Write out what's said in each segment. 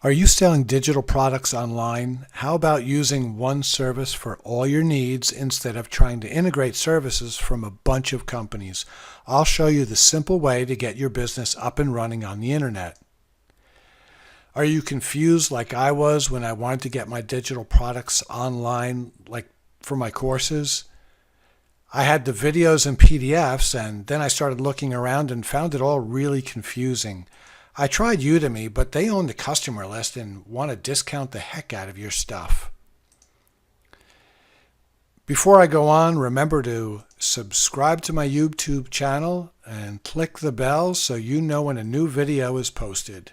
Are you selling digital products online? How about using one service for all your needs instead of trying to integrate services from a bunch of companies? I'll show you the simple way to get your business up and running on the internet. Are you confused like I was when I wanted to get my digital products online, like for my courses? I had the videos and PDFs, and then I started looking around and found it all really confusing. I tried Udemy, but they own the customer list and want to discount the heck out of your stuff. Before I go on, remember to subscribe to my YouTube channel and click the bell so you know when a new video is posted.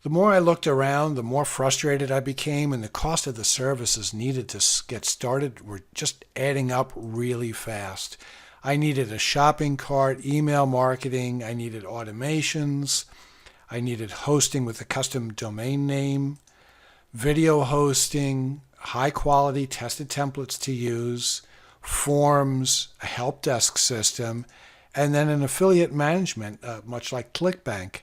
The more I looked around, the more frustrated I became, and the cost of the services needed to get started were just adding up really fast. I needed a shopping cart, email marketing, I needed automations, I needed hosting with a custom domain name, video hosting, high quality tested templates to use, forms, a help desk system, and then an affiliate management, much like ClickBank.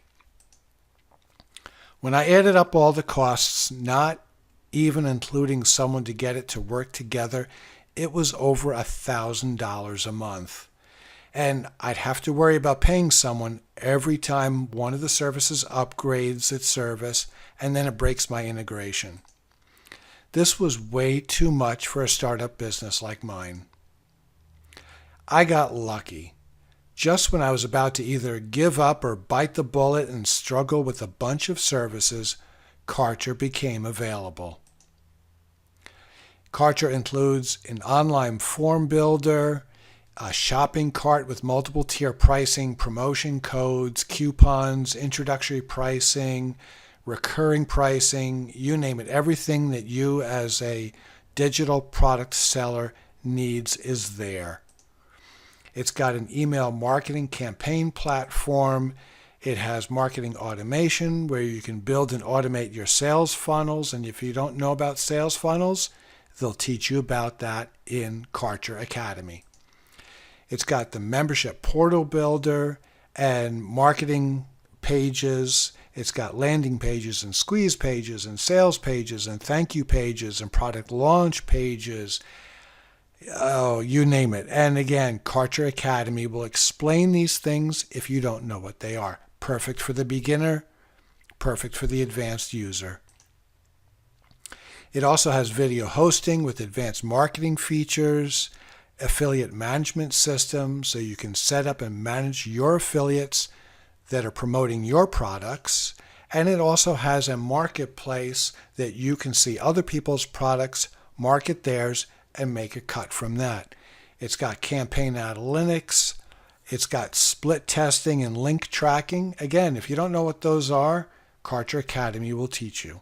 When I added up all the costs, not even including someone to get it to work together, it was over $1,000 a month. And I'd have to worry about paying someone every time one of the services upgrades its service, and then it breaks my integration. This was way too much for a startup business like mine. I got lucky. Just when I was about to either give up or bite the bullet and struggle with a bunch of services, Karcher became available. Karcher includes an online form builder, a shopping cart with multiple tier pricing, promotion codes, coupons, introductory pricing, recurring pricing, you name it. Everything that you as a digital product seller needs is there. It's got an email marketing campaign platform. It has marketing automation where you can build and automate your sales funnels. And if you don't know about sales funnels, they'll teach you about that in Karcher Academy. It's got the membership portal builder and marketing pages. It's got landing pages and squeeze pages and sales pages and thank you pages and product launch pages. Oh, you name it. And again, Karcher Academy will explain these things if you don't know what they are. Perfect for the beginner, perfect for the advanced user. It also has video hosting with advanced marketing features, affiliate management system, so you can set up and manage your affiliates that are promoting your products. And it also has a marketplace that you can see other people's products, market theirs, and make a cut from that. It's got campaign analytics. It's got split testing and link tracking. Again, if you don't know what those are, Karcher Academy will teach you.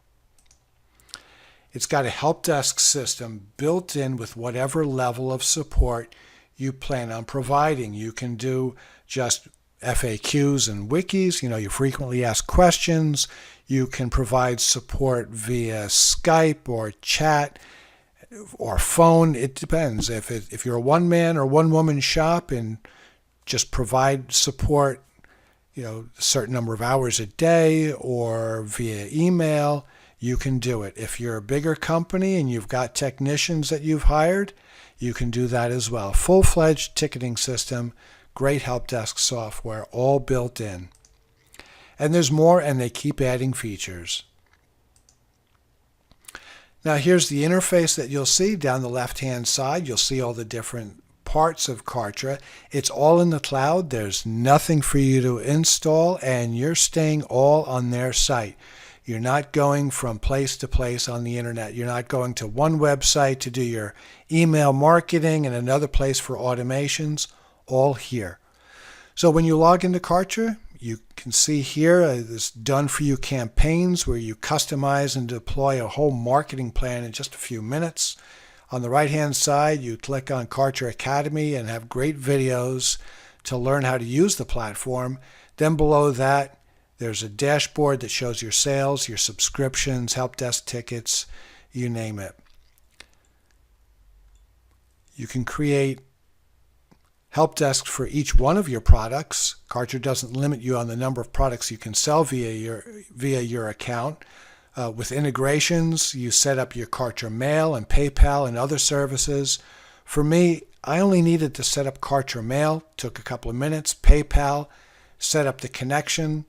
It's got a help desk system built in with whatever level of support you plan on providing. You can do just FAQs and wikis, your frequently asked questions. You can provide support via Skype or chat or phone. It depends. If you're a one-man or one-woman shop and just provide support, a certain number of hours a day or via email, you can do it. If you're a bigger company and you've got technicians that you've hired, you can do that as well. Full-fledged ticketing system, great help desk software, all built in. And there's more, and they keep adding features. Now here's the interface that you'll see down the left-hand side. You'll see all the different parts of Kartra. It's all in the cloud. There's nothing for you to install, and you're staying all on their site. You're not going from place to place on the internet. You're not going to one website to do your email marketing and another place for automations, all here. So when you log into Kartra, you can see here this done for you campaigns where you customize and deploy a whole marketing plan in just a few minutes. On the right hand side, you click on Karcher Academy and have great videos to learn how to use the platform. Then below that, there's a dashboard that shows your sales, your subscriptions, help desk tickets, you name it. You can create help desk for each one of your products. Karcher doesn't limit you on the number of products you can sell via your account. With integrations, you set up your Karcher Mail and PayPal and other services. For me, I only needed to set up Karcher Mail, took a couple of minutes, PayPal, set up the connection.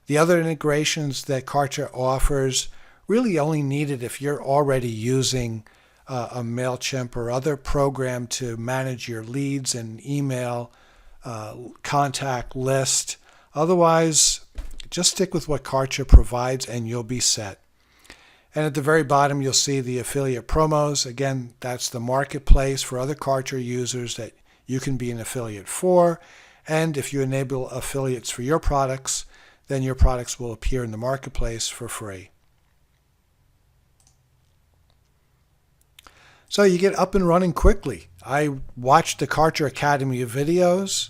The other integrations that Karcher offers really only needed if you're already using a MailChimp or other program to manage your leads and email contact list. Otherwise, just stick with what Karcher provides and you'll be set. And at the very bottom, you'll see the affiliate promos. Again, that's the marketplace for other Karcher users that you can be an affiliate for. And if you enable affiliates for your products, then your products will appear in the marketplace for free. So you get up and running quickly. I watched the Karcher Academy of videos.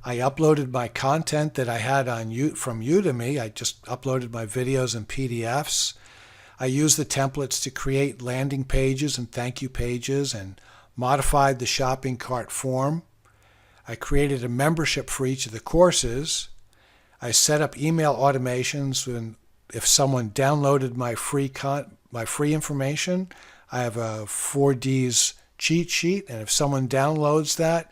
I uploaded my content that I had from Udemy. I just uploaded my videos and PDFs. I used the templates to create landing pages and thank you pages and modified the shopping cart form. I created a membership for each of the courses. I set up email automations when if someone downloaded my free information. I have a 4Ds cheat sheet, and if someone downloads that,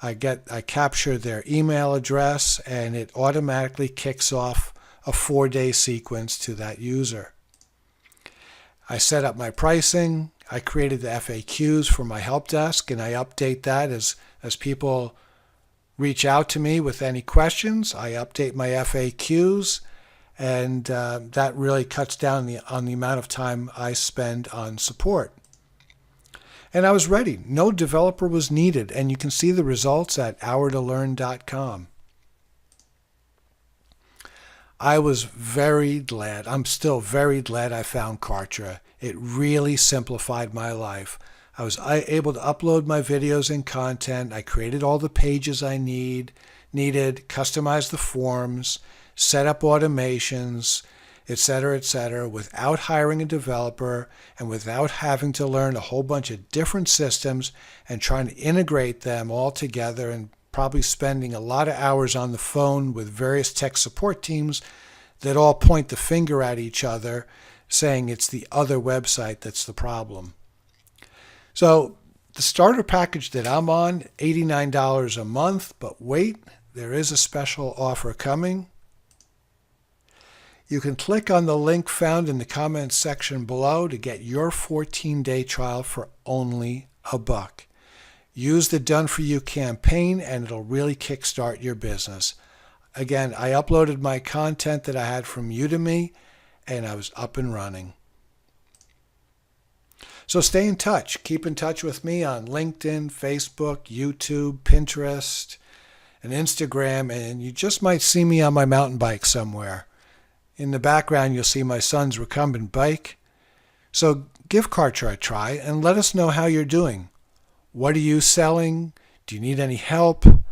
I capture their email address and it automatically kicks off a 4-day sequence to that user. I set up my pricing. I created the FAQs for my help desk, and I update that as people reach out to me with any questions. I update my FAQs, and that really cuts down on the amount of time I spend on support. And I was ready. No developer was needed, and you can see the results at hourtolearn.com. I was very glad. I'm still very glad I found Kartra. It really simplified my life. I was able to upload my videos and content. I created all the pages I needed, customized the forms, set up automations, etc., without hiring a developer and without having to learn a whole bunch of different systems and trying to integrate them all together, and probably spending a lot of hours on the phone with various tech support teams that all point the finger at each other, saying it's the other website that's the problem. So the starter package that I'm on, $89 a month, but wait, there is a special offer coming. You can click on the link found in the comments section below to get your 14-day trial for only $1. Use the Done For You campaign and it'll really kickstart your business. Again, I uploaded my content that I had from Udemy and I was up and running. So stay in touch. Keep in touch with me on LinkedIn, Facebook, YouTube, Pinterest, and Instagram, and you just might see me on my mountain bike somewhere. In the background, you'll see my son's recumbent bike. So give Kartra a try and let us know how you're doing. What are you selling? Do you need any help? I'm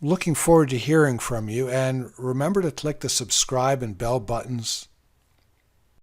looking forward to hearing from you, and remember to click the subscribe and bell buttons